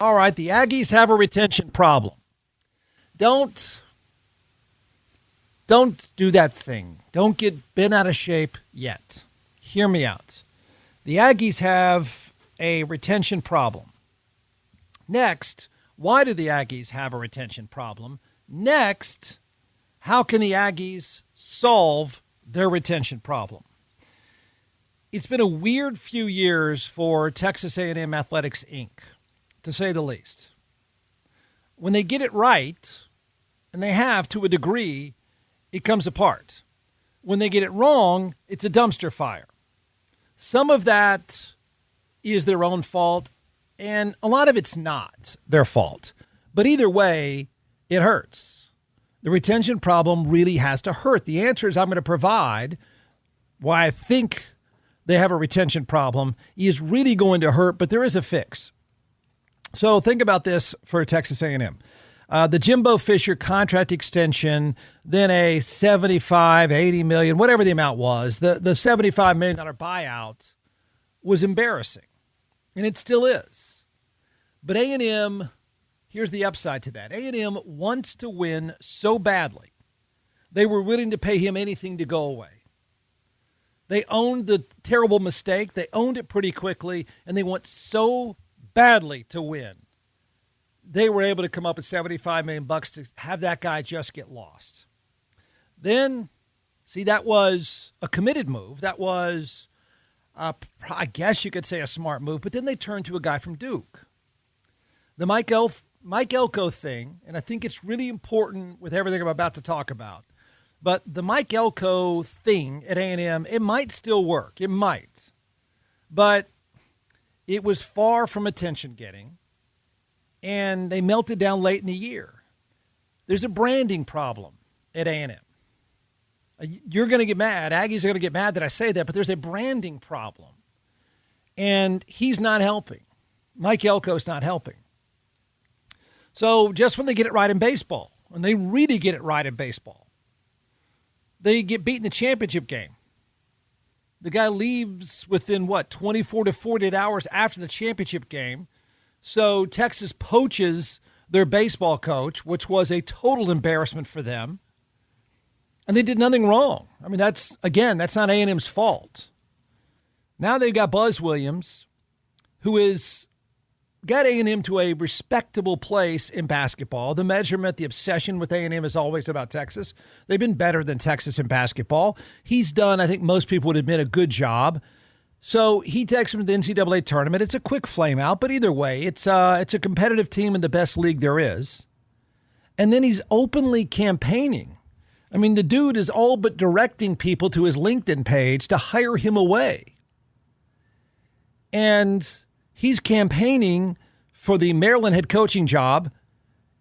All right, the Aggies have a retention problem. Don't do that thing. Don't get bent out of shape yet. Hear me out. The Aggies have a retention problem. Next, why do the Aggies have a retention problem? Next, how can the Aggies solve their retention problem? It's been a weird few years for Texas A&M Athletics, Inc., to say the least. When they get it right, and they have to a degree, it comes apart. When they get it wrong, it's a dumpster fire. Some of that is their own fault, and a lot of it's not their fault. But either way, it hurts. The retention problem really has to hurt. The answers I'm going to provide, why I think they have a retention problem, is really going to hurt, but there is a fix. So think about this for Texas A&M. The Jimbo Fisher contract extension, then a $75, $80 million, whatever the amount was, the $75 million buyout was embarrassing, and it still is. But A&M, here's the upside to that. A&M wants to win so badly, they were willing to pay him anything to go away. They owned the terrible mistake. They owned it pretty quickly, and they want so badly to win. They were able to come up with $75 million to have that guy just get lost. Then, see, that was a committed move. That was, I guess you could say, a smart move. But then they turned to a guy from Duke. The Mike Elko thing, and I think it's really important with everything I'm about to talk about, but the Mike Elko thing at A&M, it might still work. It might. But it was far from attention-getting, and they melted down late in the year. There's a branding problem at A&M. You're going to get mad. Aggies are going to get mad that I say that, but there's a branding problem. And he's not helping. Mike Elko's not helping. So just when they get it right in baseball, when they really get it right in baseball, they get beat in the championship game. The guy leaves within, 24 to 48 hours after the championship game. So Texas poaches their baseball coach, which was a total embarrassment for them. And they did nothing wrong. I mean, that's not A&M's fault. Now they've got Buzz Williams, who has got A&M to a respectable place in basketball. The measurement, the obsession with A&M is always about Texas. They've been better than Texas in basketball. He's done, I think most people would admit, a good job. So he takes him to the NCAA tournament. It's a quick flame out, but either way, it's a competitive team in the best league there is. And then he's openly campaigning. I mean, the dude is all but directing people to his LinkedIn page to hire him away. And he's campaigning for the Maryland head coaching job,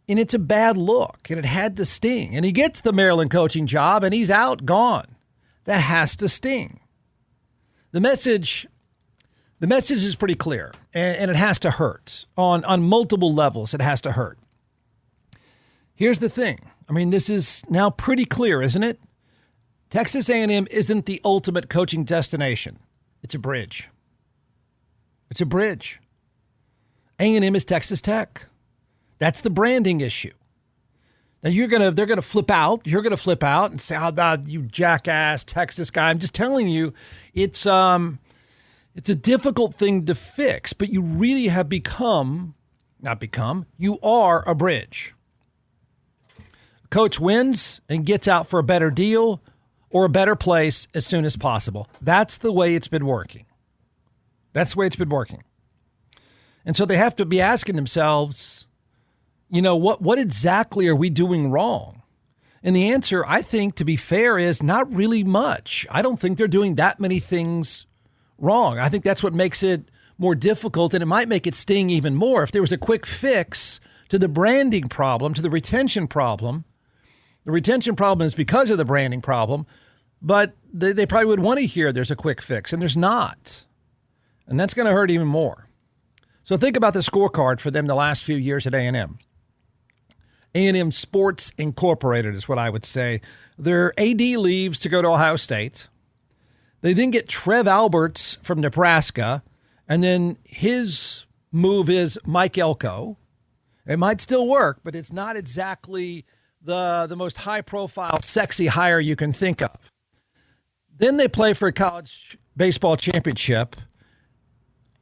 and it's a bad look, and it had to sting. And he gets the Maryland coaching job, and he's out, gone. That has to sting. The message is pretty clear, and it has to hurt. On multiple levels, it has to hurt. Here's the thing. I mean, this is now pretty clear, isn't it? Texas A&M isn't the ultimate coaching destination. It's a bridge. It's a bridge. A&M is Texas Tech. That's the branding issue. Now they're gonna flip out. You're gonna flip out and say, "Oh, you jackass Texas guy." I'm just telling you, it's a difficult thing to fix, but you really have you are a bridge. Coach wins and gets out for a better deal or a better place as soon as possible. That's the way it's been working. And so they have to be asking themselves, what exactly are we doing wrong? And the answer, I think, to be fair, is not really much. I don't think they're doing that many things wrong. I think that's what makes it more difficult, and it might make it sting even more. If there was a quick fix to the branding problem, to the retention problem, the retention problem is because of the branding problem, but they probably would want to hear there's a quick fix, and there's not. And that's going to hurt even more. So think about the scorecard for them the last few years at A&M. A&M Sports Incorporated is what I would say. Their AD leaves to go to Ohio State. They then get Trev Alberts from Nebraska, and then his move is Mike Elko. It might still work, but it's not exactly the most high-profile, sexy hire you can think of. Then they play for a college baseball championship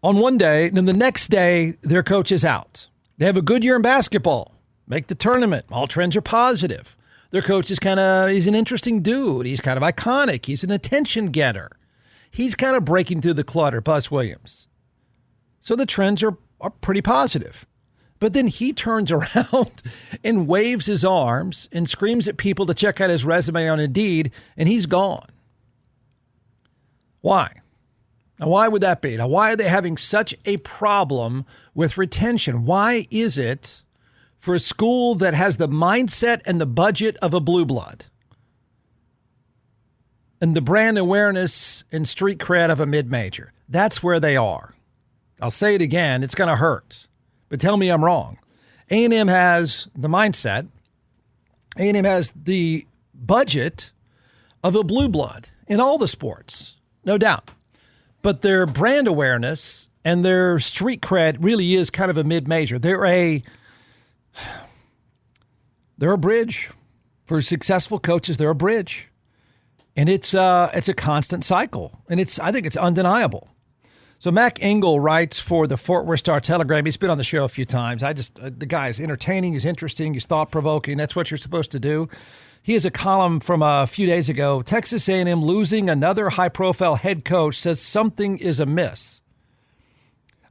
on one day, and then the next day, their coach is out. They have a good year in basketball, make the tournament. All trends are positive. Their coach is he's an interesting dude. He's kind of iconic. He's an attention getter. He's kind of breaking through the clutter, Buzz Williams. So the trends are pretty positive. But then he turns around and waves his arms and screams at people to check out his resume on Indeed, and he's gone. Why? Now, why would that be? Now, why are they having such a problem with retention? Why is it for a school that has the mindset and the budget of a blue blood and the brand awareness and street cred of a mid-major? That's where they are. I'll say it again. It's going to hurt. But tell me I'm wrong. A&M has the mindset. A&M has the budget of a blue blood in all the sports, no doubt. But their brand awareness and their street cred really is kind of a mid-major. They're a bridge for successful coaches. They're a bridge, and it's a constant cycle, and I think it's undeniable. So Mac Engel writes for the Fort Worth Star-Telegram. He's been on the show a few times. The guy is entertaining, he's interesting, he's thought-provoking. That's what you're supposed to do. He has a column from a few days ago. Texas A&M losing another high-profile head coach says something is amiss.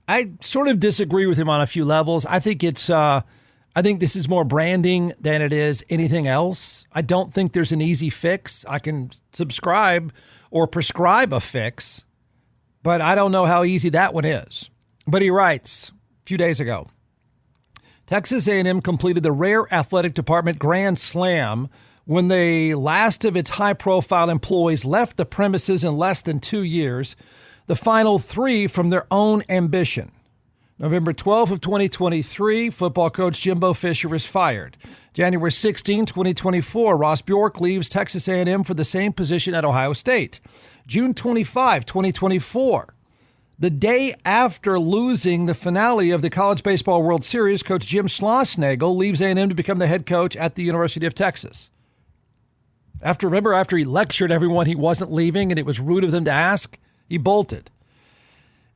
I sort of disagree with him on a few levels. I think this is more branding than it is anything else. I don't think there's an easy fix. I can subscribe or prescribe a fix, but I don't know how easy that one is. But he writes a few days ago, Texas A&M completed the rare athletic department grand slam when the last of its high-profile employees left the premises in less than 2 years, the final 3 from their own ambition. November 12 of 2023, football coach Jimbo Fisher is fired. January 16, 2024, Ross Bjork leaves Texas A&M for the same position at Ohio State. June 25, 2024, the day after losing the finale of the College Baseball World Series, Coach Jim Schlossnagle leaves A&M to become the head coach at the University of Texas. After he lectured everyone he wasn't leaving and it was rude of them to ask, he bolted.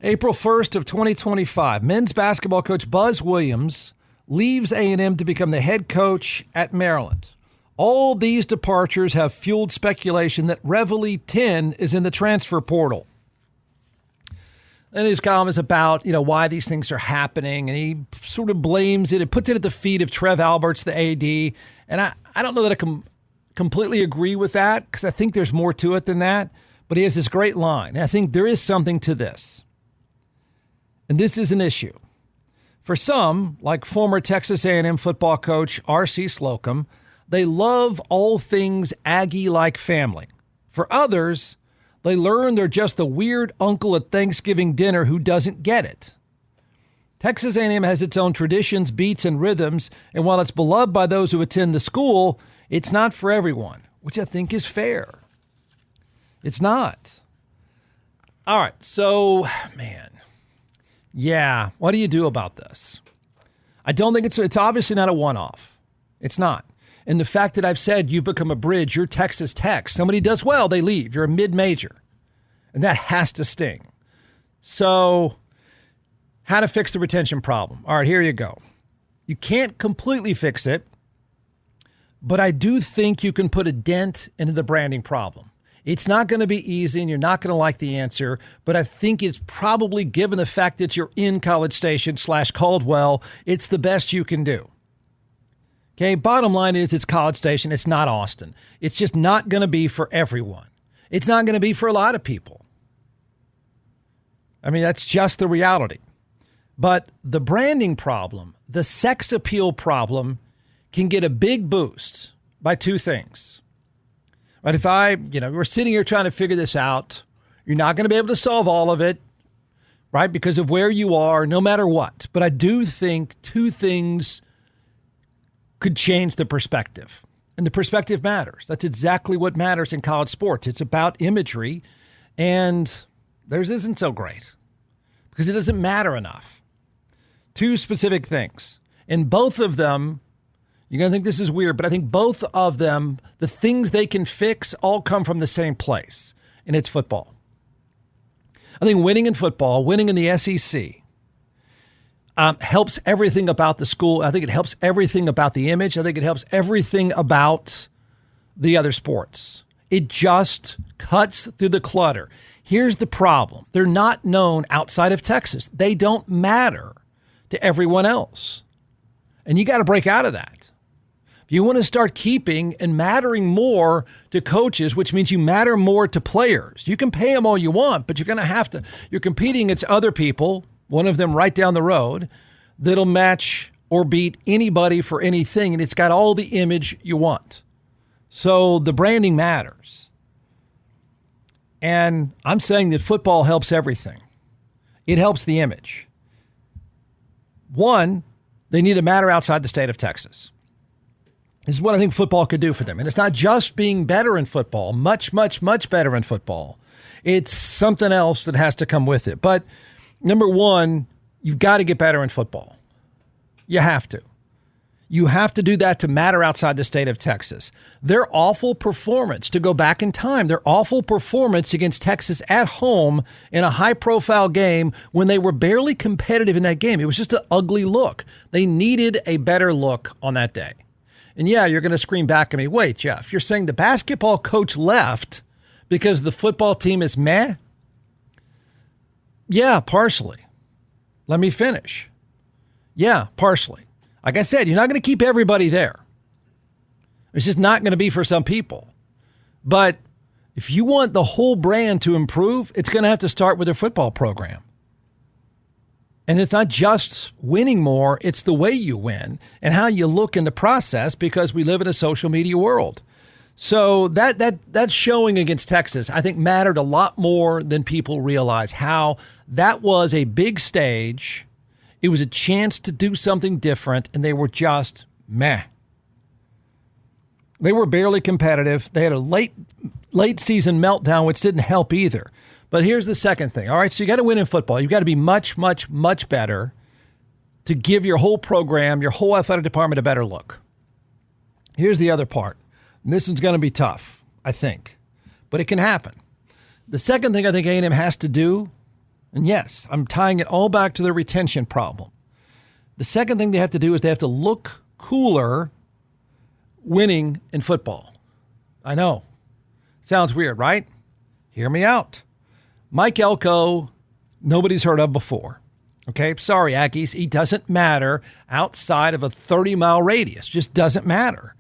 April 1st of 2025, men's basketball coach Buzz Williams leaves A&M to become the head coach at Maryland. All these departures have fueled speculation that Reveille 10 is in the transfer portal. And his column is about, why these things are happening, and he sort of blames it and puts it at the feet of Trev Alberts, the AD. And I don't know that I can completely agree with that, because I think there's more to it than that. But he has this great line, and I think there is something to this. And this is an issue. For some, like former Texas A&M football coach R.C. Slocum, they love all things Aggie-like family. For others, they learn they're just the weird uncle at Thanksgiving dinner who doesn't get it. Texas A&M has its own traditions, beats, and rhythms, and while it's beloved by those who attend the school, it's not for everyone, which I think is fair. It's not. All right, so, what do you do about this? I don't think it's obviously not a one-off. It's not. And the fact that I've said you've become a bridge, you're Texas Tech. Somebody does well, they leave. You're a mid-major. And that has to sting. So how to fix the retention problem. All right, here you go. You can't completely fix it, but I do think you can put a dent into the branding problem. It's not going to be easy, and you're not going to like the answer, but I think it's probably, given the fact that you're in College Station / Caldwell, it's the best you can do. Okay, bottom line is it's College Station. It's not Austin. It's just not going to be for everyone. It's not going to be for a lot of people. I mean, that's just the reality. But the branding problem, the sex appeal problem, can get a big boost by 2 things. Right? If we're sitting here trying to figure this out, you're not going to be able to solve all of it, right? Because of where you are, no matter what. But I do think 2 things could change the perspective. And the perspective matters. That's exactly what matters in college sports. It's about imagery, and theirs isn't so great because it doesn't matter enough. Two specific things. And both of them, you're going to think this is weird, but I think both of them, the things they can fix all come from the same place, and it's football. I think winning in football, winning in the SEC, helps everything about the school. I think it helps everything about the image. I think it helps everything about the other sports. It just cuts through the clutter. Here's the problem. They're not known outside of Texas. They don't matter to everyone else. And you got to break out of that. If you want to start keeping and mattering more to coaches, which means you matter more to players, you can pay them all you want, but you're going to have to, you're competing against other people, one of them right down the road, that'll match or beat anybody for anything. And it's got all the image you want. So the branding matters. And I'm saying that football helps everything. It helps the image. One, they need to matter outside the state of Texas. This is what I think football could do for them. And it's not just being better in football, much, much, much better in football. It's something else that has to come with it. But number one, you've got to get better in football. You have to. You have to do that to matter outside the state of Texas. Their awful performance, to go back in time, their awful performance against Texas at home in a high-profile game when they were barely competitive in that game. It was just an ugly look. They needed a better look on that day. And yeah, you're going to scream back at me, wait, Jeff, you're saying the basketball coach left because the football team is meh? Yeah, partially. Let me finish. Yeah, partially. Like I said, you're not going to keep everybody there. It's just not going to be for some people. But if you want the whole brand to improve, it's going to have to start with their football program. And it's not just winning more, it's the way you win and how you look in the process, because we live in a social media world. So that showing against Texas, I think, mattered a lot more than people realize. How that was a big stage. It was a chance to do something different, and they were just meh. They were barely competitive. They had a late season meltdown, which didn't help either. But here's the second thing. All right, so you got to win in football. You've got to be much, much, much better to give your whole program, your whole athletic department a better look. Here's the other part. And this one's going to be tough, I think, but it can happen. The second thing I think A&M has to do, and yes, I'm tying it all back to the retention problem. The second thing they have to do is they have to look cooler winning in football. I know. Sounds weird, right? Hear me out. Mike Elko, nobody's heard of before. Okay, sorry, Aggies. He doesn't matter outside of a 30-mile radius. Just doesn't matter.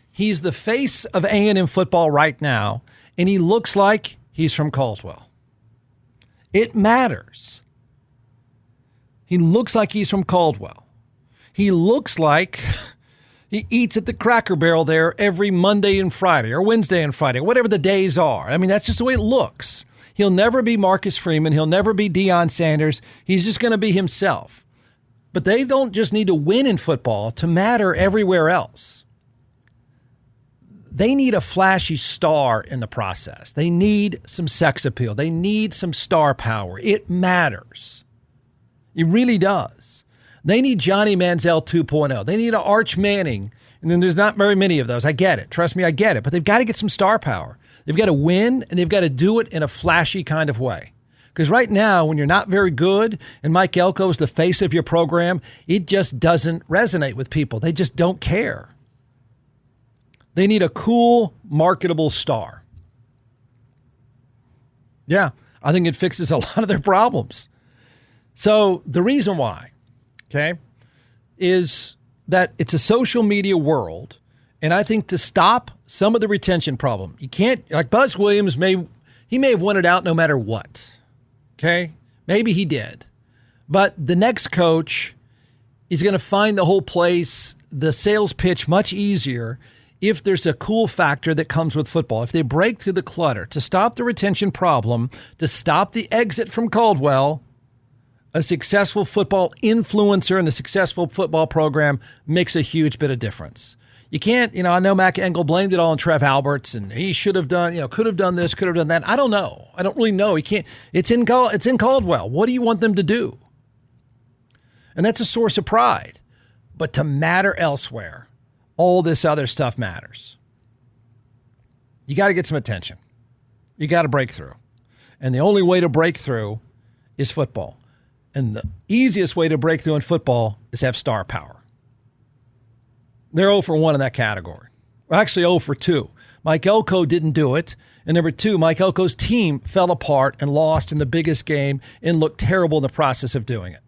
He's the face of A&M football right now, and he looks like he's from Caldwell. It matters. He looks like he's from Caldwell. He looks like he eats at the Cracker Barrel there every Monday and Friday, or Wednesday and Friday, whatever the days are. I mean, that's just the way it looks. He'll never be Marcus Freeman. He'll never be Deion Sanders. He's just going to be himself. But they don't just need to win in football to matter everywhere else. They need a flashy star in the process. They need some sex appeal. They need some star power. It matters. It really does. They need Johnny Manziel 2.0. They need an Arch Manning. And then there's not very many of those. I get it. Trust me, I get it. But they've got to get some star power. They've got to win, and they've got to do it in a flashy kind of way. Because right now, when you're not very good and Mike Elko is the face of your program, it just doesn't resonate with people. They just don't care. They need a cool, marketable star. Yeah, I think it fixes a lot of their problems. So the reason why, okay, is that it's a social media world. And I think to stop some of the retention problem, you can't, like Buzz Williams may have won it out no matter what. Okay? Maybe he did. But the next coach is going to find the whole place, the sales pitch, much easier if there's a cool factor that comes with football. If they break through the clutter, to stop the retention problem, to stop the exit from Caldwell, a successful football influencer and a successful football program makes a huge bit of difference. You can't, I know Mac Engel blamed it all on Trev Alberts, and he should have done, could have done this, could have done that. I don't know. I don't really know. He can't. It's in Caldwell. What do you want them to do? And that's a source of pride. But to matter elsewhere, all this other stuff matters. You got to get some attention. You got to break through. And the only way to break through is football. And the easiest way to break through in football is have star power. They're 0 for 1 in that category. Well, actually 0 for 2. Mike Elko didn't do it. And number 2, Mike Elko's team fell apart and lost in the biggest game and looked terrible in the process of doing it.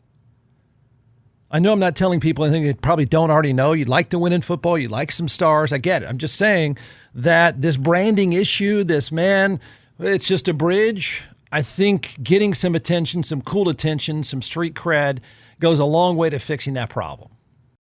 I know I'm not telling people anything they probably don't already know. You'd like to win in football. You'd like some stars. I get it. I'm just saying that this branding issue, it's just a bridge. I think getting some attention, some cool attention, some street cred goes a long way to fixing that problem.